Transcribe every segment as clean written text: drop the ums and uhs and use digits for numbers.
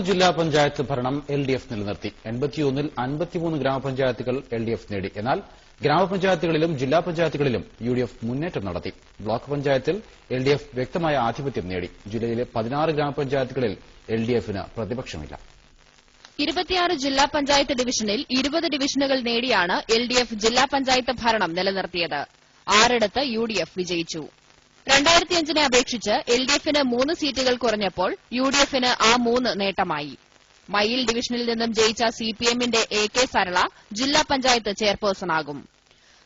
ജില്ലാ പഞ്ചായത്ത് ഭരണം എൽഡിഎഫ് നിലനിർത്തി. 81-ൽ 53 ഗ്രാമപഞ്ചായത്തുകൾ എൽഡിഎഫ് നേടി. എന്നാൽ ഗ്രാമപഞ്ചായത്തുകളിലും ജില്ലാ പഞ്ചായത്തുകളിലും യുഡിഎഫ് മുന്നേറ്റം നടത്തി. ബ്ലോക്ക് പഞ്ചായത്തിൽ എൽഡിഎഫ് വ്യക്തമായ ആധിപത്യം നേടി. ജില്ലയിലെ 16 ഗ്രാമപഞ്ചായത്തുകളിൽ എൽഡിഎഫിന് പ്രതിപക്ഷമില്ല. 26 ജില്ലാ പഞ്ചായത്ത് ഡിവിഷനിൽ 20 ഡിവിഷനുകൾ നേടിയാണ് എൽഡിഎഫ് ജില്ലാ പഞ്ചായത്ത് ഭരണം നിലനിർത്തിയത്. 6ഇടത്ത് യുഡിഎഫ് വിജയിച്ചു. 2005-നെ അപേക്ഷിച്ച് എൽഡിഎഫിന് 3 സീറ്റുകൾ കുറഞ്ഞപ്പോൾ യുഡിഎഫിന് ആ 3 നേട്ടമായി. മയ്യിൽ ഡിവിഷനിൽ നിന്നും ജയിച്ച സിപിഎമ്മിന്റെ എ.കെ. സരള ജില്ലാ പഞ്ചായത്ത് ചെയർപേഴ്സണാകും.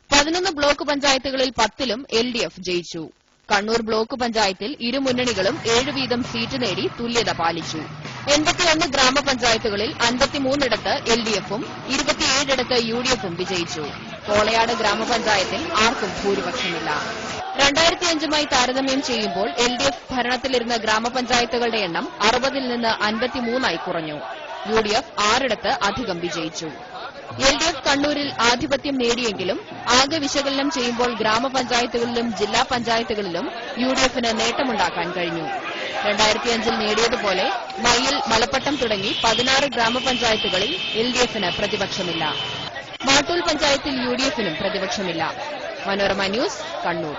11 ബ്ലോക്ക് പഞ്ചായത്തുകളിൽ 10ലും എൽഡിഎഫ് ജയിച്ചു. കണ്ണൂർ ബ്ലോക്ക് പഞ്ചായത്തിൽ ഇരു മുന്നണികളും 7 വീതം സീറ്റ് നേടി തുല്യത പാലിച്ചു. 81 ഗ്രാമപഞ്ചായത്തുകളിൽ 53ഇടത്ത് എൽഡിഎഫും 27ഇടത്ത് യുഡിഎഫും വിജയിച്ചു. കോളയാട് ഗ്രാമപഞ്ചായത്തിൽ ആർക്കും ഭൂരിപക്ഷമില്ല. 2005-മായി താരതമ്യം ചെയ്യുമ്പോൾ എൽഡിഎഫ് ഭരണത്തിലിരുന്ന ഗ്രാമപഞ്ചായത്തുകളുടെ എണ്ണം 60-ൽ നിന്ന് 53ആയി കുറഞ്ഞു. യുഡിഎഫ് 6ഇടത്ത് അധികം വിജയിച്ചു. എൽഡിഎഫ് കണ്ണൂരിൽ ആധിപത്യം നേടിയെങ്കിലും ആകെ വിശകലനം ചെയ്യുമ്പോൾ ഗ്രാമപഞ്ചായത്തുകളിലും ജില്ലാ പഞ്ചായത്തുകളിലും യുഡിഎഫിന് നേട്ടമുണ്ടാക്കാൻ കഴിഞ്ഞു. 2005-ൽ നേടിയതുപോലെ മയ്യിൽ, മലപ്പട്ടം തുടങ്ങി 16 ഗ്രാമപഞ്ചായത്തുകളിൽ എൽഡിഎഫിന് പ്രതിപക്ഷമില്ല. മാട്ടൂൽ പഞ്ചായത്തിൽ യുഡിഎഫിനും പ്രതിപക്ഷമില്ല. മനോരമ ന്യൂസ്, കണ്ണൂർ.